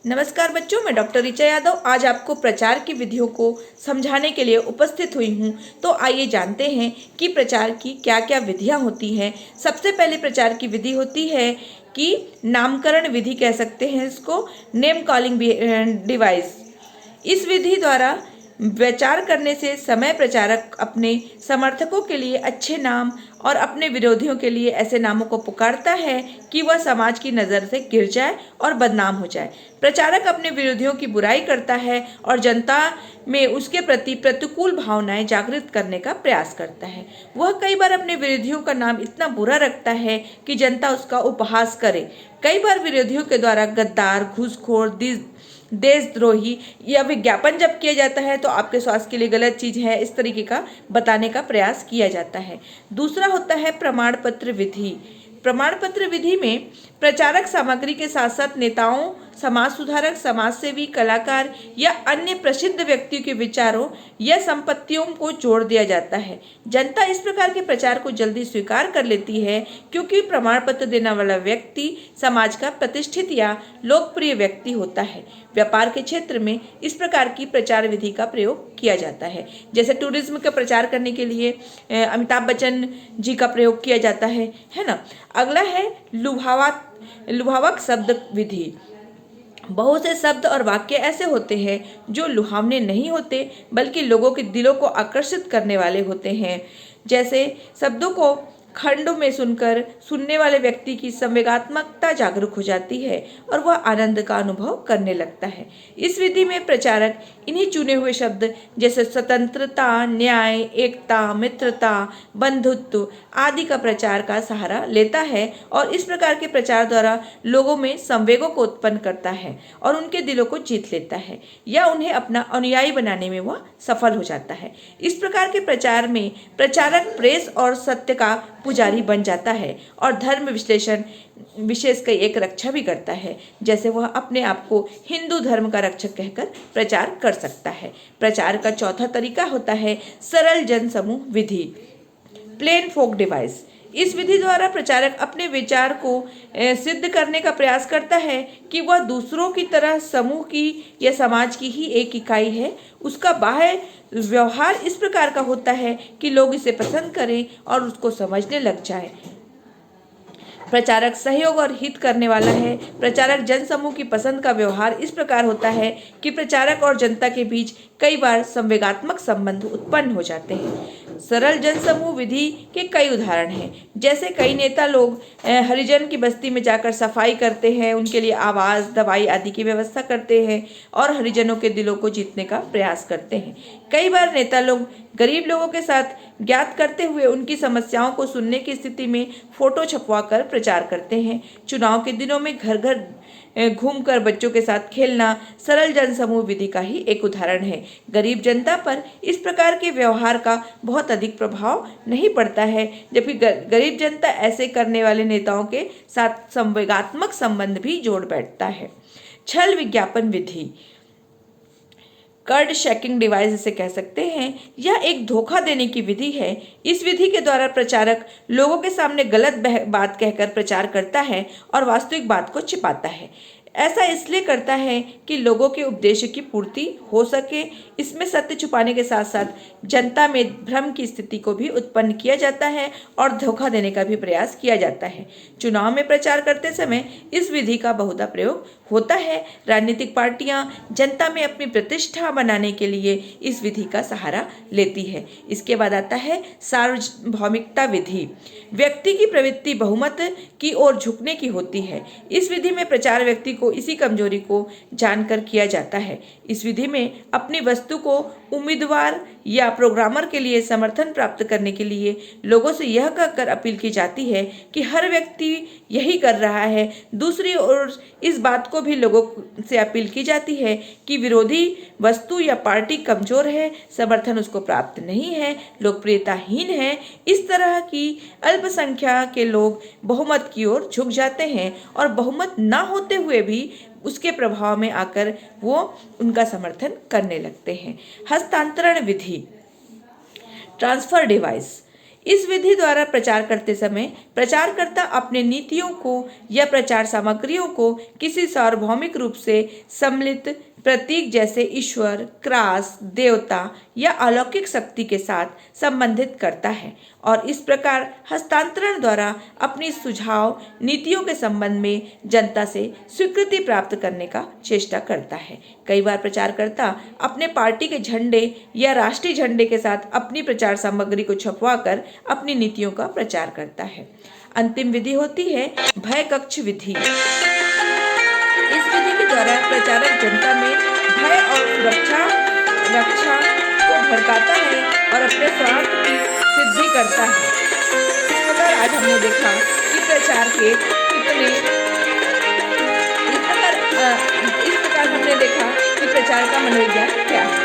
नमस्कार बच्चों, मैं डॉक्टर ऋचा यादव आज आपको प्रचार की विधियों को समझाने के लिए उपस्थित हुई हूँ। तो आइए जानते हैं कि प्रचार की क्या क्या विधियाँ होती हैं। सबसे पहले प्रचार की विधि होती है कि नामकरण विधि कह सकते हैं इसको, नेम कॉलिंग डिवाइस। इस विधि द्वारा प्रचार करने से समय प्रचारक अपने समर्थकों के लिए अच्छे नाम और अपने विरोधियों के लिए ऐसे नामों को पुकारता है कि वह समाज की नज़र से गिर जाए और बदनाम हो जाए। प्रचारक अपने विरोधियों की बुराई करता है और जनता में उसके प्रति प्रतिकूल भावनाएं जागृत करने का प्रयास करता है। वह कई बार अपने विरोधियों का नाम इतना बुरा रखता है कि जनता उसका उपहास करे। कई बार विरोधियों के द्वारा गद्दार, घूसखोर, देशद्रोही या विज्ञापन जब किया जाता है तो आपके स्वास्थ्य के लिए गलत चीज है, इस तरीके का बताने का प्रयास किया जाता है। दूसरा होता है प्रमाण पत्र विधि। प्रमाण पत्र विधि में प्रचारक सामग्री के साथ साथ नेताओं, समाज सुधारक, समाजसेवी, कलाकार या अन्य प्रसिद्ध व्यक्तियों के विचारों या संपत्तियों को जोड़ दिया जाता है। जनता इस प्रकार के प्रचार को जल्दी स्वीकार कर लेती है क्योंकि प्रमाण पत्र देने वाला व्यक्ति समाज का प्रतिष्ठित या लोकप्रिय व्यक्ति होता है। व्यापार के क्षेत्र में इस प्रकार की प्रचार विधि का प्रयोग किया जाता है। जैसे टूरिज्म का प्रचार करने के लिए अमिताभ बच्चन जी का प्रयोग किया जाता है ना। अगला है लुभावक शब्द विधि। बहुत से शब्द और वाक्य ऐसे होते हैं जो लुभावने नहीं होते बल्कि लोगों के दिलों को आकर्षित करने वाले होते हैं। जैसे शब्दों को खंड में सुनकर सुनने वाले व्यक्ति की संवेगात्मकता जागरूक हो जाती है और वह आनंद का अनुभव करने लगता है। इस विधि में प्रचारक इन्हीं चुने हुए शब्द जैसे स्वतंत्रता, न्याय, एकता, मित्रता, बंधुत्व आदि का प्रचार का सहारा लेता है और इस प्रकार के प्रचार द्वारा लोगों में संवेगों को उत्पन्न करता है और उनके दिलों को जीत लेता है या उन्हें अपना अनुयायी बनाने में वह सफल हो जाता है। इस प्रकार के प्रचार में प्रचारक प्रेस और सत्य का पुजारी बन जाता है और धर्म विश्लेषण विशेष का एक रक्षा भी करता है। जैसे वह अपने आप को हिंदू धर्म का रक्षक कहकर प्रचार कर सकता है। प्रचार का चौथा तरीका होता है सरल जन समूह विधि, प्लेन फोक डिवाइस। इस विधि द्वारा प्रचारक अपने विचार को सिद्ध करने का प्रयास करता है कि वह दूसरों की तरह समूह की या समाज की ही एक इकाई है। उसका बाह्य व्यवहार इस प्रकार का होता है कि लोग इसे पसंद करें और उसको समझने लग जाएं। प्रचारक सहयोग और हित करने वाला है। प्रचारक जनसमूह की पसंद का व्यवहार इस प्रकार होता है कि प्रचारक और जनता के बीच कई बार संवेगात्मक संबंध उत्पन्न हो जाते हैं। सरल जनसमूह विधि के कई उदाहरण हैं। जैसे कई नेता लोग हरिजन की बस्ती में जाकर सफाई करते हैं, उनके लिए आवास, दवाई आदि की व्यवस्था करते हैं और हरिजनों के दिलों को जीतने का प्रयास करते हैं। कई बार नेता लोग गरीब लोगों के साथ ज्ञात करते हुए उनकी समस्याओं को सुनने की स्थिति में फोटो छपवा कर प्रचार करते हैं। चुनाव के दिनों में घर घर घूमकर बच्चों के साथ खेलना सरल जनसमूह विधि का ही एक उदाहरण है। गरीब जनता पर इस प्रकार के व्यवहार का बहुत अधिक प्रभाव नहीं पड़ता है, जबकि गरीब जनता ऐसे करने वाले नेताओं के साथ संवेगात्मक संबंध भी जोड़ बैठता है। छल विज्ञापन विधि, कर्ड शेकिंग डिवाइस इसे कह सकते हैं। यह एक धोखा देने की विधि है। इस विधि के द्वारा प्रचारक लोगों के सामने गलत बात कहकर प्रचार करता है और वास्तविक बात को छिपाता है। ऐसा इसलिए करता है कि लोगों के उद्देश्य की पूर्ति हो सके। इसमें सत्य छुपाने के साथ साथ जनता में भ्रम की स्थिति को भी उत्पन्न किया जाता है और धोखा देने का भी प्रयास किया जाता है। चुनाव में प्रचार करते समय इस विधि का बहुधा प्रयोग होता है। राजनीतिक पार्टियां जनता में अपनी प्रतिष्ठा बनाने के लिए इस विधि का सहारा लेती है। इसके बाद आता है सार्वभौमिकता विधि। व्यक्ति की प्रवृत्ति बहुमत की ओर झुकने की होती है। इस विधि में प्रचार व्यक्ति को इसी कमजोरी को जानकर किया जाता है। इस विधि में अपनी वस्तु को उम्मीदवार या प्रोग्रामर के लिए समर्थन प्राप्त करने के लिए लोगों से यह कहकर अपील की जाती है कि हर व्यक्ति यही कर रहा है। दूसरी ओर इस बात को भी लोगों से अपील की जाती है कि विरोधी वस्तु या पार्टी कमजोर है, समर्थन उसको प्राप्त नहीं है, लोकप्रियताहीन है। इस तरह की अल्पसंख्यक के लोग बहुमत की ओर झुक जाते हैं और बहुमत ना होते हुए भी उसके प्रभाव में आकर वो उनका समर्थन करने लगते हैं। हस्तांतरण विधि, ट्रांसफर डिवाइस। इस विधि द्वारा प्रचार करते समय प्रचारकर्ता अपने नीतियों को या प्रचार सामग्रियों को किसी सार्वभौमिक रूप से सम्मिलित प्रतीक जैसे ईश्वर, क्रास, देवता या अलौकिक शक्ति के साथ संबंधित करता है और इस प्रकार हस्तांतरण द्वारा अपनी सुझाव नीतियों के संबंध में जनता से स्वीकृति प्राप्त करने का चेष्टा करता है। कई बार प्रचारकर्ता अपने पार्टी के झंडे या राष्ट्रीय झंडे के साथ अपनी प्रचार सामग्री को छपवाकर अपनी नीतियों का प्रचार करता है। अंतिम विधि होती है भय कक्ष विधि। इस विधि के द्वारा प्रचारक जनता में भय और रक्षा को भड़काता है और अपने स्वार्थ की सिद्धि करता है। इस प्रकार आज हमने देखा कि प्रचार के कितने इस प्रकार हमने देखा कि प्रचार का मनोविज्ञान क्या है।